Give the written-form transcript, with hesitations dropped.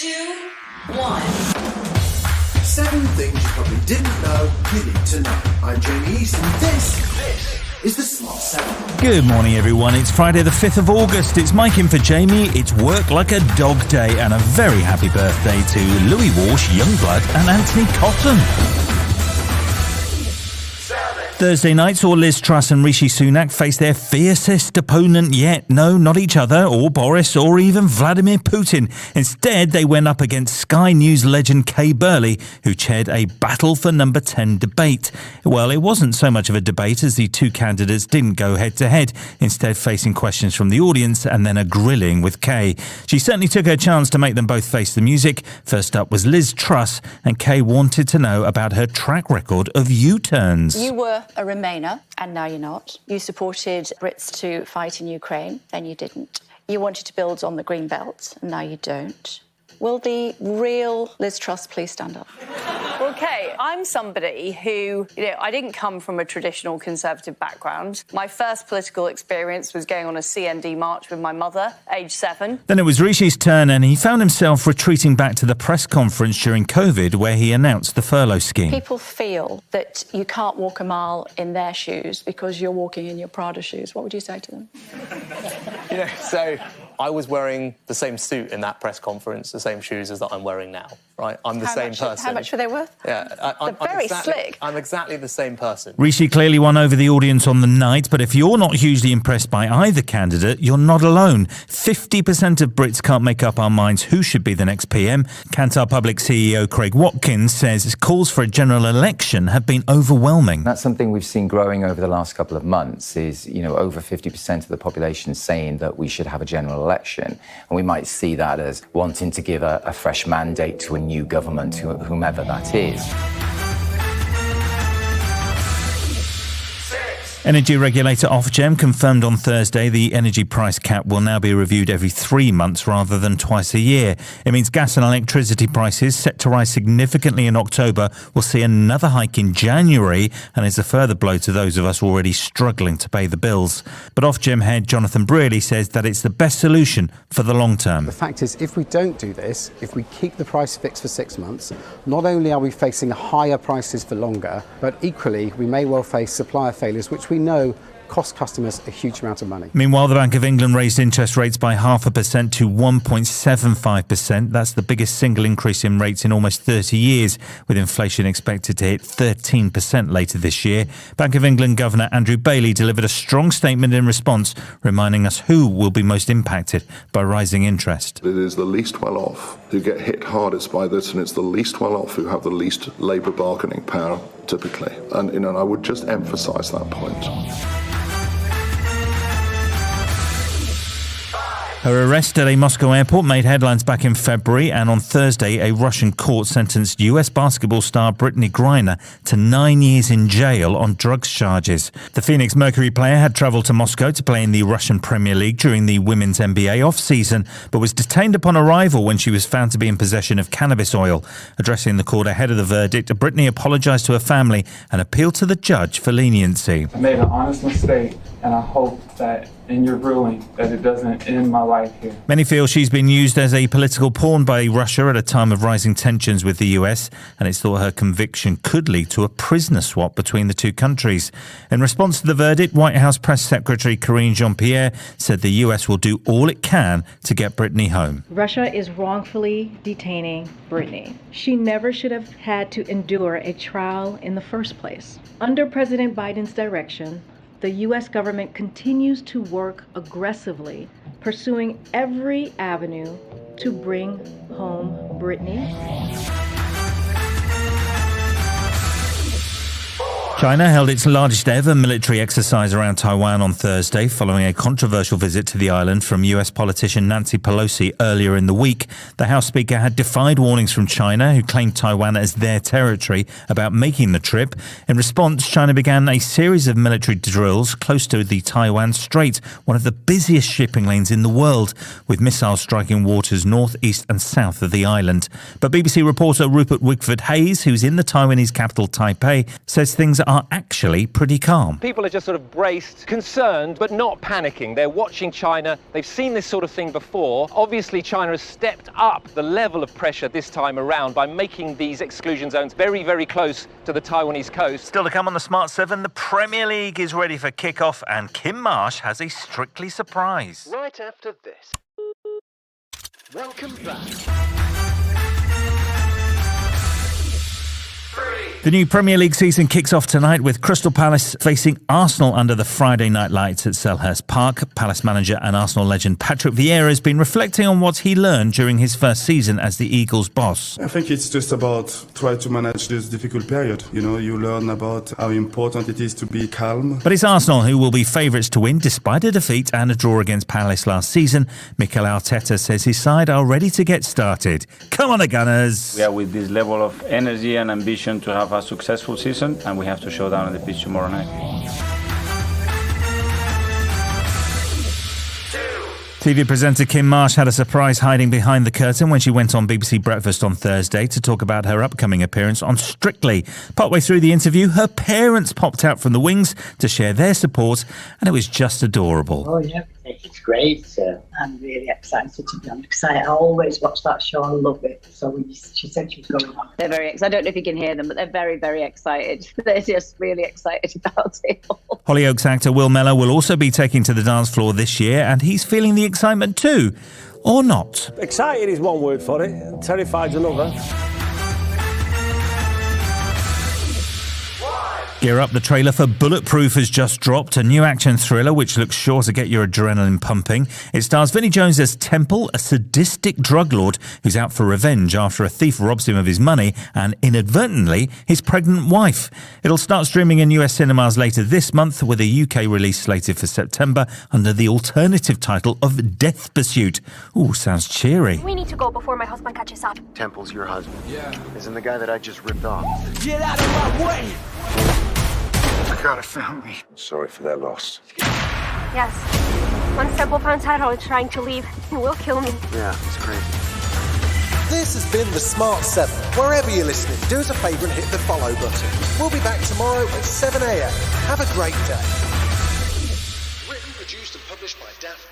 2, 1. 7 things you probably didn't know you need to know. I'm Jamie East, and this is the Smart 7. Good morning, everyone. It's Friday the 5th of August. It's Mike in for Jamie. It's Work Like a Dog Day, and a very happy birthday to Louis Walsh, Youngblood, and Anthony Cotton. Thursday night saw Liz Truss and Rishi Sunak face their fiercest opponent yet. No, not each other, or Boris, or even Vladimir Putin. Instead, they went up against Sky News legend Kay Burley, who chaired a battle for number 10 debate. Well, it wasn't so much of a debate as the two candidates didn't go head-to-head, instead facing questions from the audience and then a grilling with Kay. She certainly took her chance to make them both face the music. First up was Liz Truss, and Kay wanted to know about her track record of U-turns. You were a Remainer, and now you're not. You supported Brits to fight in Ukraine, then you didn't. You wanted to build on the Green Belt, and now you don't. Will the real Liz Truss please stand up? Well, Kay, I'm somebody who, I didn't come from a traditional Conservative background. My first political experience was going on a CND march with my mother, age 7. Then it was Rishi's turn, and he found himself retreating back to the press conference during COVID where he announced the furlough scheme. People feel that you can't walk a mile in their shoes because you're walking in your Prada shoes. What would you say to them? So I was wearing the same suit in that press conference, the same shoes as that I'm wearing now, right? I'm the same person. How much were they worth? Yeah, They're very slick. I'm exactly the same person. Rishi clearly won over the audience on the night, but if you're not hugely impressed by either candidate, you're not alone. 50% of Brits can't make up our minds who should be the next PM. Kantar Public CEO Craig Watkins says calls for a general election have been overwhelming. That's something we've seen growing over the last couple of months is, over 50% of the population saying that we should have a general election. And we might see that as wanting to give a fresh mandate to a new government, whomever that is. Energy regulator Ofgem confirmed on Thursday the energy price cap will now be reviewed every 3 months rather than twice a year. It means gas and electricity prices, set to rise significantly in October, will see another hike in January and is a further blow to those of us already struggling to pay the bills. But Ofgem head Jonathan Brearley says that it's the best solution for the long term. The fact is, if we don't do this, if we keep the price fixed for 6 months, not only are we facing higher prices for longer, but equally we may well face supplier failures, which we know cost customers a huge amount of money. Meanwhile, the Bank of England raised interest rates by 0.5% to 1.75%. That's the biggest single increase in rates in almost 30 years, with inflation expected to hit 13% later this year. Bank of England Governor Andrew Bailey delivered a strong statement in response, reminding us who will be most impacted by rising interest. It is the least well off who get hit hardest by this, and it's the least well off who have the least labour bargaining power, typically. And I would just emphasise that point. Her arrest at a Moscow airport made headlines back in February, and on Thursday, a Russian court sentenced US basketball star Brittney Griner to 9 years in jail on drugs charges. The Phoenix Mercury player had travelled to Moscow to play in the Russian Premier League during the women's NBA off-season, but was detained upon arrival when she was found to be in possession of cannabis oil. Addressing the court ahead of the verdict, Brittney apologised to her family and appealed to the judge for leniency. I made an honest mistake, and I hope that in your ruling that it doesn't end my life here. Many feel she's been used as a political pawn by Russia at a time of rising tensions with the US, and it's thought her conviction could lead to a prisoner swap between the two countries. In response to the verdict, White House Press Secretary Karine Jean-Pierre said the US will do all it can to get Brittney home. Russia is wrongfully detaining Brittney. She never should have had to endure a trial in the first place. Under President Biden's direction, the U.S. government continues to work aggressively, pursuing every avenue to bring home Brittney. China held its largest ever military exercise around Taiwan on Thursday, following a controversial visit to the island from US politician Nancy Pelosi earlier in the week. The House Speaker had defied warnings from China, who claimed Taiwan as their territory, about making the trip. In response, China began a series of military drills close to the Taiwan Strait, one of the busiest shipping lanes in the world, with missiles striking waters north, east and south of the island. But BBC reporter Rupert Wickford Hayes, who's in the Taiwanese capital Taipei, says things are actually pretty calm. People are just sort of braced, concerned, but not panicking. They're watching China. They've seen this sort of thing before. Obviously, China has stepped up the level of pressure this time around by making these exclusion zones very, very close to the Taiwanese coast. Still to come on the Smart 7, the Premier League is ready for kick-off and Kim Marsh has a Strictly surprise. Right after this. Welcome back. The new Premier League season kicks off tonight with Crystal Palace facing Arsenal under the Friday night lights at Selhurst Park. Palace manager and Arsenal legend Patrick Vieira has been reflecting on what he learned during his first season as the Eagles' boss. I think it's just about try to manage this difficult period. You know, you learn about how important it is to be calm. But it's Arsenal who will be favourites to win despite a defeat and a draw against Palace last season. Mikel Arteta says his side are ready to get started. Come on, the Gunners! We are with this level of energy and ambition to have a successful season, and we have to show down on the pitch tomorrow night. TV presenter Kim Marsh had a surprise hiding behind the curtain when she went on BBC Breakfast on Thursday to talk about her upcoming appearance on Strictly. Partway through the interview, her parents popped out from the wings to share their support, and it was just adorable. Oh, yeah, it's great. I'm really excited, to be honest, because I always watch that show. I love it. So when she said she was going on. They're very excited. I don't know if you can hear them, but they're very, very excited. They're just really excited about it all. Hollyoaks actor Will Mellor will also be taking to the dance floor this year, and he's feeling the excitement too. Or not. Excited is one word for it. Terrified's another. Gear up, the trailer for Bulletproof has just dropped, a new action thriller which looks sure to get your adrenaline pumping. It stars Vinnie Jones as Temple, a sadistic drug lord who's out for revenge after a thief robs him of his money and, inadvertently, his pregnant wife. It'll start streaming in US cinemas later this month with a UK release slated for September under the alternative title of Death Pursuit. Ooh, sounds cheery. We need to go before my husband catches up. Temple's your husband. Yeah. Isn't the guy that I just ripped off. Get out of my way! I got a family. Sorry for that loss. Yes. Once Temple finds out I was trying to leave, he will kill me. Yeah, it's crazy. This has been the Smart 7. Wherever you're listening, do us a favour and hit the follow button. We'll be back tomorrow at 7 a.m. Have a great day. Written, produced and published by Daft